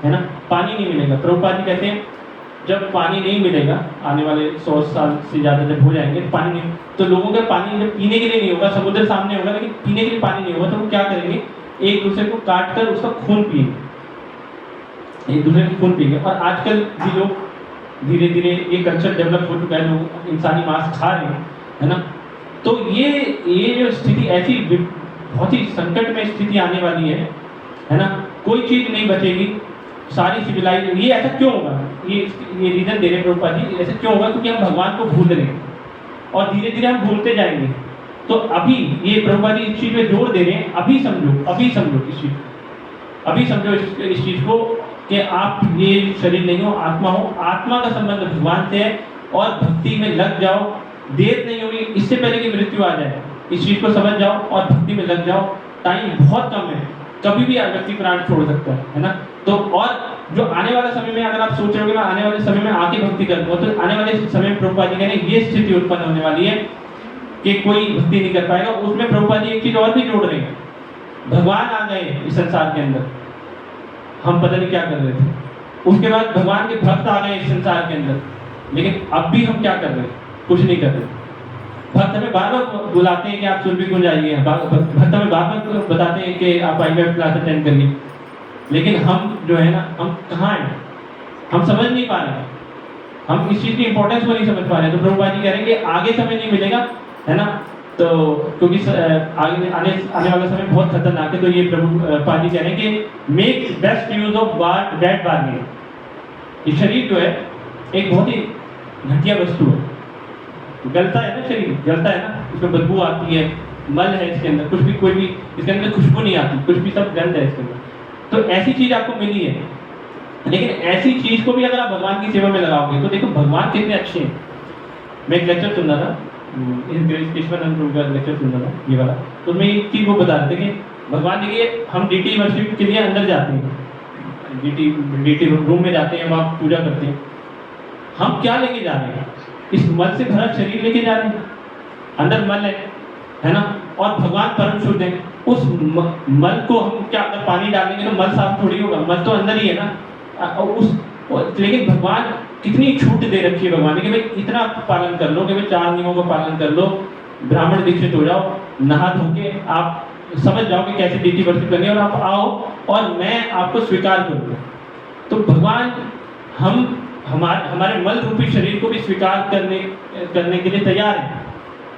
है ना, पानी नहीं मिलेगा। प्रभुपाद जी कहते हैं जब पानी नहीं मिलेगा, आने वाले 100 साल से ज़्यादा जब हो जाएंगे तो पानी नहीं, तो लोगों का पानी जब पीने के लिए नहीं होगा, समुद्र सामने होगा लेकिन पीने के लिए पानी नहीं होगा, तो वो क्या करेंगे, एक दूसरे को काट कर उसका खून पिएंगे, एक दूसरे को खून पिएंगे। और आजकल भी लोग धीरे धीरे ये कल्चर डेवलप हो चुका है, लोग इंसानी मांस खा रहे हैं, है ना। तो ये जो स्थिति ऐसी बहुत ही संकट में स्थिति आने वाली है ना, कोई चीज़ नहीं बचेगी, सारी सिविलाइज। ये ऐसा क्यों होगा, ये रीजन दे रहे प्रभुपाद जी, ऐसा क्यों होगा, क्योंकि हम भगवान को भूल रहे हैं और धीरे धीरे हम भूलते जाएंगे। तो अभी ये प्रभुपाद जी इस चीज़ पे जोर दे रहे हैं, अभी समझो इस चीज़, अभी समझो इस चीज़ को कि आप ये शरीर नहीं हो, आत्मा हो, आत्मा का संबंध भगवान से है और भक्ति में लग जाओ, देर नहीं होगी, इससे पहले कि मृत्यु आ जाए। इस चीज़ को समझ जाओ और भक्ति में लग जाओ, टाइम बहुत कम है, कभी भी व्यक्ति प्राण छोड़ सकता है ना। तो और जो आने वाला समय में अगर आप सोच रहे हो कि मैं आने वाले समय में आके भक्ति करूँगा, तो आने वाले समय में प्रभुपाद जी कह रहे हैं ये स्थिति उत्पन्न होने वाली है कि कोई भक्ति नहीं कर पाएगा। उसमें प्रभुपाद जी एक चीज़ और भी जोड़ रहे हैं, भगवान आ गए इस संसार के अंदर, हम पता नहीं क्या कर रहे थे, उसके बाद भगवान के भक्त आ गए इस संसार के अंदर, लेकिन अब भी हम क्या कर रहे हैं, कुछ नहीं कर रहे। भक्त हमें बार बार बुलाते हैं कि आप सुरभि कुंज आइए, भक्त हमें बार बार बताते हैं कि आप IVF क्लास अटेंड करिए, लेकिन हम जो है ना, हम कहाँ हैं, हम समझ नहीं पा रहे हैं, हम इस चीज़ की इंपॉर्टेंस को नहीं समझ पा रहे हैं। तो प्रभुपाद जी कह रहे हैं कि आगे समय नहीं मिलेगा, है ना, तो क्योंकि आगे आने वाला समय बहुत खतरनाक है। तो ये प्रभुपाद जी कह रहे हैं कि make best use of dead bargaining. ये शरीर जो है एक बहुत ही घटिया वस्तु है, गलता है ना, शरीर गलता है ना, इसमें बदबू आती है, मल है इसके अंदर, कुछ भी कोई भी इसके अंदर खुशबू नहीं आती, कुछ भी सब गंद है इसके अंदर। तो ऐसी चीज़ आपको मिली है, लेकिन ऐसी चीज़ को भी अगर आप भगवान की सेवा में लगाओगे तो देखो भगवान कितने अच्छे हैं। मैं एक लेक्चर सुन रहा था, केशवानंद का लेक्चर सुन रहा था ये वाला, तो मैं एक चीज़ वो बता रहे थे कि भगवान जी के हम डीटी वर्शिप के लिए अंदर जाते हैं, डीटी रूम में जाते हैं, वहाँ पूजा करते हैं। हम क्या लेके जा रहे हैं, इस मल से भरा शरीर लेके जा रहे हैं, अंदर मल है ना, और भगवान परम शुद्ध है। उस मल को हम क्या अगर पानी डालेंगे तो मल साफ थोड़ी होगा, मल तो अंदर ही है ना। लेकिन भगवान कितनी छूट दे रखी है भगवान ने कि भाई इतना पालन कर लो कि भाई 4 नियमों का पालन कर लो, ब्राह्मण दीक्षित हो जाओ, नहा धो के आप समझ जाओ कि कैसे डीटी वर्शिप करनी है, और आप आओ और मैं आपको स्वीकार करूँगा। तो भगवान हमारे मल रूपी शरीर को भी स्वीकार करने के लिए तैयार है,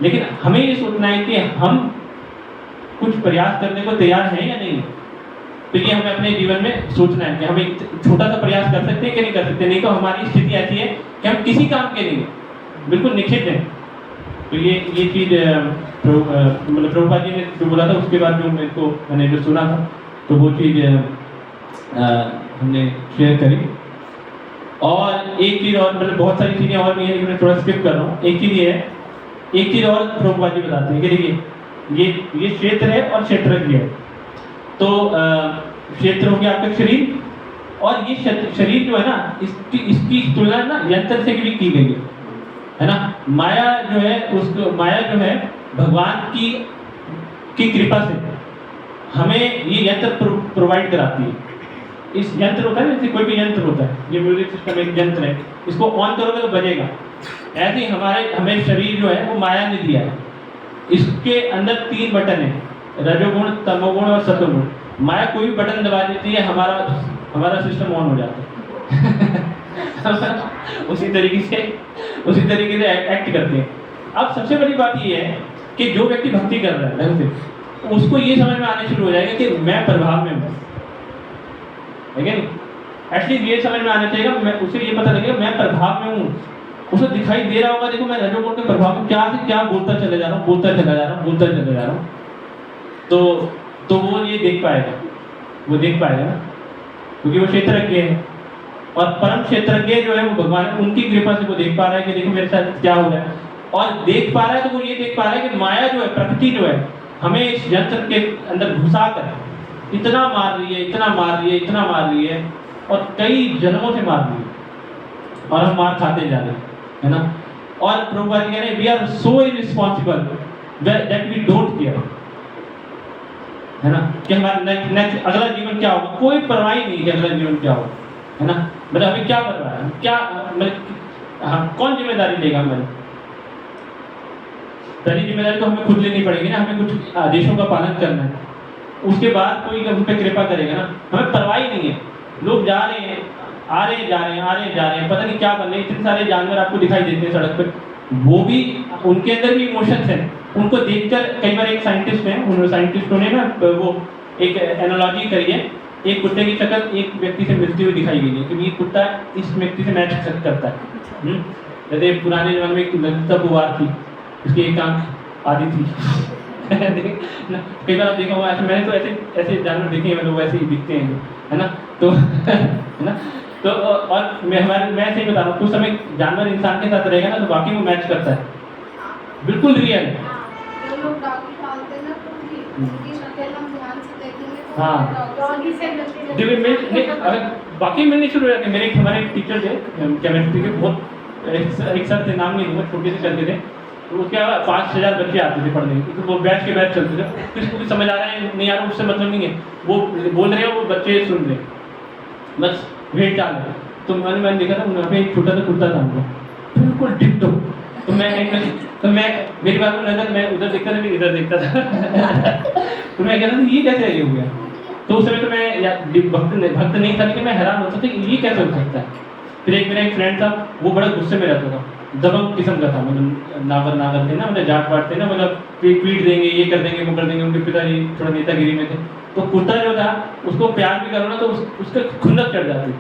लेकिन हमें ये सोचना है कि हम कुछ प्रयास करने को तैयार हैं या नहीं। तो ये हमें अपने जीवन में सोचना है कि हम एक छोटा सा प्रयास कर सकते हैं कि नहीं कर सकते, नहीं तो हमारी स्थिति ऐसी है कि हम किसी काम के नहीं बिल्कुल निश्चित हैं। तो ये चीज़ मतलब प्रभुपाद जी ने जो बोला था उसके बाद जो मैंने जो सुना था, तो वो चीज़ हमने शेयर करी। और एक चीज़ और, मतलब बहुत सारी चीज़ें और भी हैं, मैं थोड़ा स्किप कर रहा हूँ। एक चीज़ ये है, एक चीज़ और प्रभुपाद जी बताते हैं कि देखिए ये क्षेत्र है और क्षेत्रज्ञ है। तो क्षेत्र हो गया आपका शरीर, और ये शरीर जो है ना, इसकी तुलना ना यंत्र से भी की गई है ना। माया जो है भगवान की कृपा से हमें ये यंत्र प्रोवाइड कराती है। इस यंत्र होता है ना, जैसे कोई भी यंत्र होता है, ये म्यूजिक सिस्टम एक यंत्र है, इसको ऑन करोगे तो बजेगा। ऐसे ही हमें शरीर जो है वो माया ने दिया है। इसके अंदर 3 बटन है, रजोगुण, तमोगुण और सतोगुण। माया कोई भी बटन दबा देती है, हमारा सिस्टम ऑन हो जाता है। उसी तरीके से एक्ट करते हैं। अब सबसे बड़ी बात ये है कि जो व्यक्ति भक्ति कर रहा है ढंग से, उसको ये समझ में आने शुरू हो जाएगा कि मैं प्रभाव में हूँ, है क्या नहीं? एटलीस्ट ये समझ में आना चाहिए, मैं उसे ये पता लगेगा मैं प्रभाव में हूँ। उसे दिखाई दे रहा होगा, देखो मैं रजोगुण के प्रभाव में क्या से क्या बोलता चले जा रहा हूँ, बोलता चले जा रहा हूँ। तो वो ये देख पाएगा ना, क्योंकि वो क्षेत्रज्ञ है। और परम क्षेत्रज्ञ जो है वो भगवान, उनकी कृपा से वो देख पा रहा है कि देखो मेरे साथ क्या हो रहा है। और देख पा रहा है तो वो ये देख पा रहा है कि माया जो है, प्रकृति जो है, हमें इस यंत्र के अंदर घुसा कर इतना मार रही है और कई जन्मों से मार रही है, और हम मार खाते जा रहे हैं, है ना। और प्रभुपाद जी कह रहे हैं we are so irresponsible that we don't care, है ना, कि हमारा नेक्स्ट अगला जीवन क्या होगा, कोई परवाह ही नहीं कि अगला जीवन क्या होगा, है ना। मतलब अभी क्या कर रहा है, क्या मतलब कौन जिम्मेदारी लेगा हमारी? पहली जिम्मेदारी तो हमें खुद लेनी पड़ेगी ना, हमें कुछ आदेशों का पालन करना है, उसके बाद कोई हम पे कृपा करेगा ना। हमें परवाह ही नहीं है, लोग जा रहे हैं, आ रहे जा रहे हैं, पता नहीं क्या बन रहे हैं। इतने सारे जानवर आपको दिखाई देते हैं सड़क पर, वो भी, उनके अंदर भी इमोशंस हैं। उनको देखकर कई बार एक साइंटिस्ट है, उन साइंटिस्टों ने ना वो एक एनालॉजी करी है, एक कुत्ते की शक्ल एक व्यक्ति से मिलती हुई दिखाई गई है कि ये कुत्ता इस व्यक्ति से मैच करता है। जैसे पुराने जमाने में एक ललिता बुवार थी, उसकी एक आंख आधी थी। कई बार आप देखा होगा, मैंने तो ऐसे जानवर देखे हैं, मतलब वैसे ही दिखते हैं, है ना। तो है ना, तो और मैं ऐसे ही बता रहा हूँ, कुछ समय जानवर इंसान के साथ रहेगा ना तो वाकई वो मैच करता है, बिल्कुल रियल है। हाँ, बाकी मिलने शुरू हो जाते। हमारे टीचर थे केमिस्ट्री के, बहुत एक सर थे, नाम नहीं लूँगा, छोटे से चलते थे, तो उसके 5000 बच्चे आते थे पढ़ने, तो वो बैच के बैच चलते थे। किसी को भी समझ आ रहा है नहीं आ रहा, उससे मतलब नहीं है, वो बोल रहे हैं, वो बच्चे सुन रहे, बस भेड़ चाल है। तो मैंने देखा था वहाँ पे एक छोटा सा कुत्ता था, बिल्कुल डिट्टो। तो मैं मेरी बात में नजर, मैं उधर देखता था, इधर देखता था। तो मैं कहता था ये कैसे ये हो गया। तो उस समय तो मैं भक्त नहीं था, लेकिन मैं हैरान होता था कि ये कैसे हो सकता है। फिर मेरा एक फ्रेंड था, वो बड़ा गुस्से में रहता था, दबंग किस्म का था, मतलब नागर थे ना, मतलब जाट पाट थे ना, मतलब पीट देंगे, ये कर देंगे, वो कर देंगे। उनके पिताजी थोड़ा नेतागिरी में थे, तो कुत्ता जो था उसको प्यार भी करो ना तो उसका खुंदक चढ़ जाती।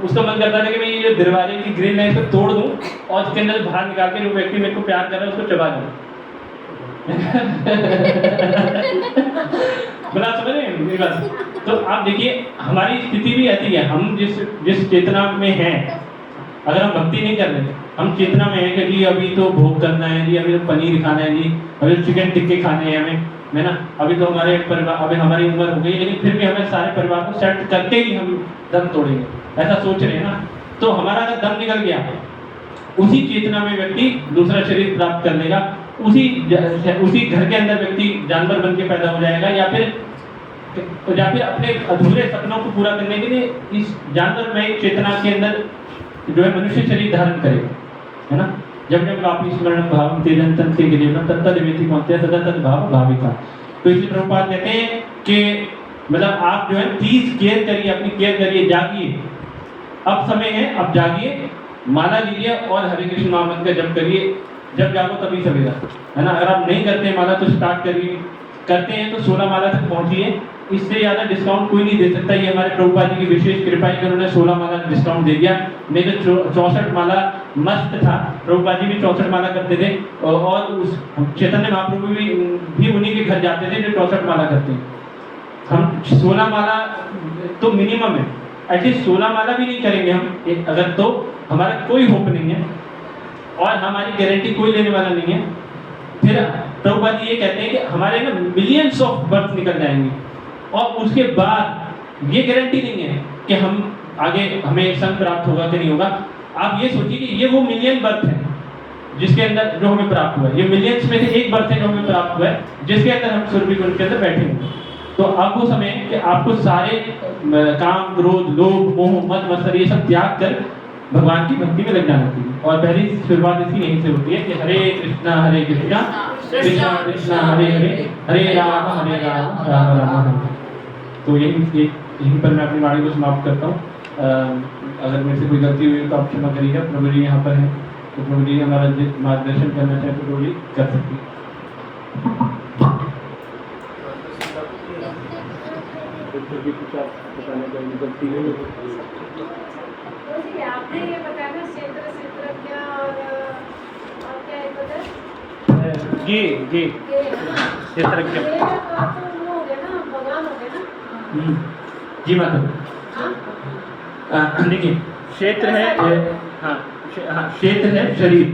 उसका मन करता था कि मैं ये जो दरवाजे की ग्रिल है इसको तोड़ दूं और उसके अंदर बाहर निकाल के जो व्यक्ति मेरे को प्यार कर रहा है उसको चबा दूं। बड़ा समझ रहे हैं मेरी बात? तो आप देखिए हमारी स्थिति भी ऐसी है, हम जिस चेतना में हैं, अगर हम भक्ति नहीं कर रहे, हम चेतना में हैं कि जी अभी तो भोग करना है, जी अभी तो पनीर खाना है, जी अभी तो चिकन टिक्के खाने हैं हमें, है ना, अभी तो हमारे परिवार, अभी हमारी उम्र हो गई, लेकिन फिर भी हमें सारे परिवार को सेट करके ही हम दम तोड़ेंगे, ऐसा सोच रहे हैं ना। तो हमारा अगर दम निकल गया, उसी चेतना में व्यक्ति दूसरा शरीर प्राप्त कर लेगा, उसी घर के अंदर व्यक्ति जानवर बन के पैदा हो जाएगा, या फिर अपने अधूरे सपनों को पूरा करने के लिए इस जानवरमय चेतना के अंदर जो है मनुष्य शरीर धारण करेगा, है ना। जब जब आप स्मरण भाव तेजन तन से गिरेगा तब तक व्यक्ति पहुंचते हैं सदा तद भाव भाविका। तो इसलिए प्रभुपाद कहते हैं कि मतलब आप जो है प्लीज केयर करिए, अपनी केयर करिए, जागिए, अब समय है, अब जागिए, माला लीजिए और हरे कृष्ण महामंत्र का जप करिए। जब जागो तभी सवेरा, है ना। अगर आप नहीं करते माला तो स्टार्ट करिए, करते हैं तो 16 माला तक पहुंचिए, इससे ज़्यादा डिस्काउंट कोई नहीं दे सकता। ये हमारे प्रभुपाद जी की विशेष कृपा है कि उन्होंने 16 माला डिस्काउंट दे दिया, नहीं तो 64 माला मस्त था। प्रभुपाद जी भी 64 माला करते थे, और उस चैतन्य महाप्रभु भी उन्हीं के घर जाते थे जो 64 माला करते हैं। हम 16 माला तो मिनिमम है, एटलीस्ट 16 माला भी नहीं करेंगे हम अगर, तो हमारा कोई होप नहीं है और हमारी गारंटी कोई लेने वाला नहीं है। फिर प्रभुपाद जी ये कहते हैं कि हमारे ना मिलियंस ऑफ बर्थ निकल जाएंगे, और उसके बाद ये गारंटी नहीं है कि हम आगे हमें संग प्राप्त होगा कि नहीं होगा। आप ये सोचिए कि ये वो मिलियन बर्थ है जिसके अंदर जो हमें प्राप्त हुआ है, ये मिलियंस में से एक बर्थ है जो हमें प्राप्त हुआ है, जिसके अंदर हम सूर्य कुंड के अंदर बैठे हुए, तो अब वो समय है कि आपको सारे काम, क्रोध, लोभ, मोह, मद, मत्सर ये सब त्याग कर भगवान की भक्ति में लग जाना चाहिए। और पहली शुरुआत इसकी यहीं से होती है कि हरे कृष्णा कृष्णा कृष्णा हरे हरे, हरे राम राम राम हरे। तो यहीं पर मैं अपनी वाणी को समाप्त करता हूँ। अगर मेरे से कोई गलती हुई तो आप क्षमा करिएगा। प्रभु जी यहाँ पर हैं, तो प्रभु जी हमारा मार्गदर्शन करना चाहे तो प्रभु जी कर सकते हैं। आपने ये बताया ना क्षेत्र क्षेत्रज्ञ और क्या एक बताया? ये क्षेत्रज्ञ। ये तो आप तो वो हो गए ना, भगवान हो गए ना। जी माता। हाँ? देखिए क्षेत्र है, हाँ क्षेत्र है शरीर,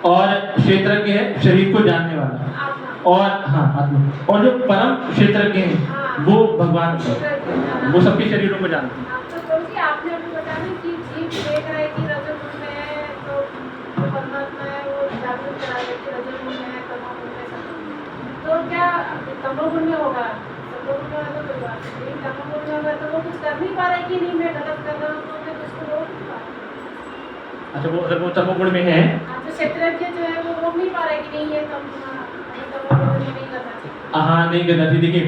और क्षेत्रज्ञ है शरीर को जानने वाला, आत्मा। और हाँ आत्मा। और जो परम क्षेत्रज्ञ है वो भगवान है, वो सबके शरीरों को जानते हैं। आप तो प्रभु जी आपने अभी बताया ना कि जीव देख रहा है कि रजोगुण में है तो जो परमात्मा है वो जागृत करा है कि रजोगुण में है, तमोगुण में, सतोगुण। तो क्या तमोगुण में होगा, सतोगुण में होगा तो कोई बात नहीं, तमोगुण में होगा तो वो कुछ कर नहीं पा रहा है कि नहीं मैं गलत कर रहा हूँ तो मैं उसको रोक नहीं पा रहा। अच्छा, वो अगर वो तमोगुण में है, आप जो क्षेत्रज्ञ जो है वो रोक नहीं पा रहा है कि नहीं ये तमोगुण में नहीं करना चाहिए। हाँ नहीं करना चाहिए। देखिए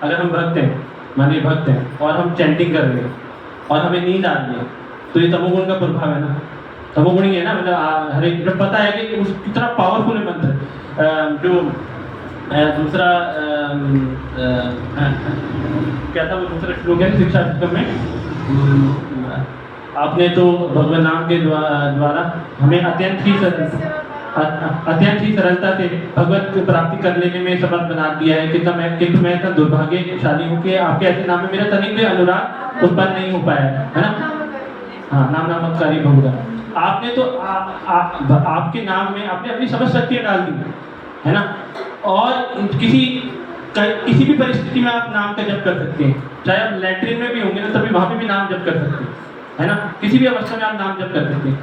अगर हम भक्त हैं, मानिए भक्त हैं और हम चैंटिंग कर रहे हैं और हमें नींद आ रही है, तो ये तमोगुण का प्रभाव है ना, तमोगुण ही है ना। मतलब हर एक जब पता है कि उस कितना पावरफुल है मंत्र। जो दूसरा क्या था वो दूसरा श्लोक है शिक्षा पुस्तक में, आपने तो भगवान नाम के द्वारा हमें अत्यंत ही सरलता से भगवत की प्राप्ति कर लेने में समर्थ बना दिया है। किंतु मैं इतना दुर्भाग्यशाली हूँ कि आपके ऐसे नाम में मेरा तनिक भी अनुराग उत्पन्न नहीं हो पाया है ना। हाँ, नाम नामकारी बहुधा। आपने तो आपके नाम में आपने अपनी समस्त शक्तियाँ डाल दी है ना, और किसी भी परिस्थिति में आप नाम का जप कर सकते हैं। चाहे आप लैट्रिन में भी होंगे ना तभी वहां पे भी नाम जप कर सकते हैं, है ना। किसी भी अवस्था में आप नाम जप कर सकते हैं।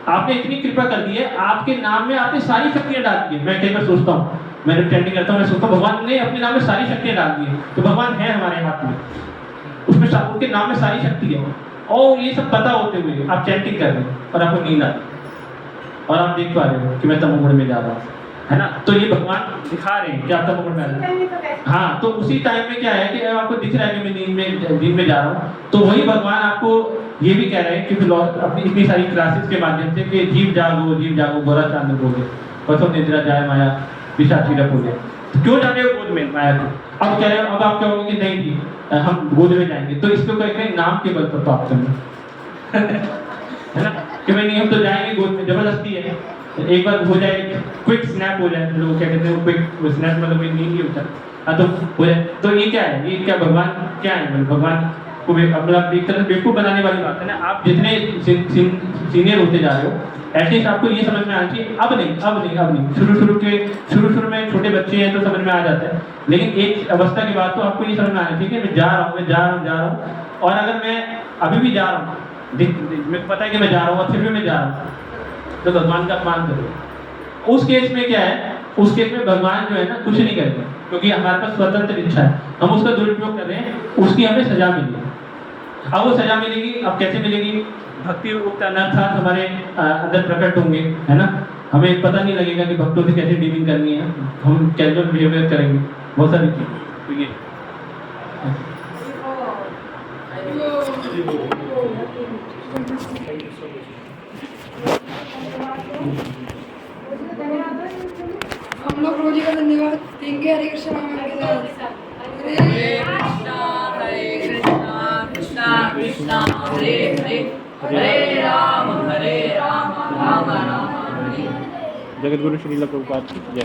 आपने इतनी कृपा कर दी है, आपके नाम में आपने सारी शक्तियां डाल दी है। मैं कई बार सोचता हूँ, मैं जब चैंटिंग करता हूँ मैं सोचता हूँ भगवान ने अपने नाम में सारी शक्तियां डाल दी है, तो भगवान है हमारे हाथ में, उसमें उनके नाम में सारी शक्ति है। और ये सब पता होते हुए आप चैंटिंग कर रहे हैं और आपको नींद आ रही और आप देख पा रहे हो कि मैं तमोगुण में जा रहा हूँ, है ना। तो ये भगवान दिखा रहे हैं कि आप तमोगुण में आ रहे हैं। हाँ, तो उसी टाइम में क्या है कि आपको दिख रहा है कि मैं नींद में जा रहा हूँ, तो वही भगवान आपको ये भी कह रहे हैं कि अपनी इतनी सारी क्लासेस के माध्यम से कि जीव जागो गोरा चांद बोले, बसो निद्रा जाए माया पिशाची रख हो जाए। तो क्यों जा रहे हो गोद में माया को? अब कह रहे हो, अब आप कहोगे कि नहीं जी हम गोद में जाएंगे, तो इसको कह रहे हैं नाम के बल पर प्राप्त करना है ना, कि भाई नहीं हम तो जाएंगे गोद में, जबरदस्ती है। एक बार हो जाए, क्विक स्नैप हो जाए, लोग क्या कहते हैं क्विक स्नैप मतलब कोई नींद ही होता है। हाँ तो हो जाए, तो ये क्या है, ये क्या भगवान क्या है, भगवान को मतलब एक तरह से बेवकूफ़ बनाने वाली बात है ना। आप जितने सीनियर होते जा रहे हो एटलीस्ट आपको ये समझ में आना चाहिए, अब नहीं। शुरू में छोटे बच्चे हैं तो समझ में आ जाता है, लेकिन एक अवस्था के बाद तो आपको ये समझ में आना चाहिए कि मैं जा रहा हूँ। और अगर मैं अभी भी जा रहा हूँ, मेरे को पता है कि मैं जा रहा हूँ और फिर भी मैं जा रहा हूँ, तो भगवान का अपमान करो। उस केस में क्या है, उस केस में भगवान जो है ना कुछ नहीं करते, क्योंकि हमारे पास स्वतंत्र इच्छा है, हम उसका दुरुपयोग कर रहे हैं, उसकी हमें सजा मिली। अब वो सजा मिलेगी, अब कैसे मिलेगी? भक्ति उक्त अनर्थात हमारे अंदर प्रकट होंगे, है ना। हमें पता नहीं लगेगा कि भक्तों से कैसे डीलिंग करनी है, हम कैजुअल बिहेवियर करेंगे, बहुत सारी चीज़। तो ये हम लोग रोजी का धन्यवाद देंगे। हरे कृष्ण कृष्णा हरे हरे, हरे राम राम राम हरे। जगत गुरु श्रील प्रभुपाद की जय।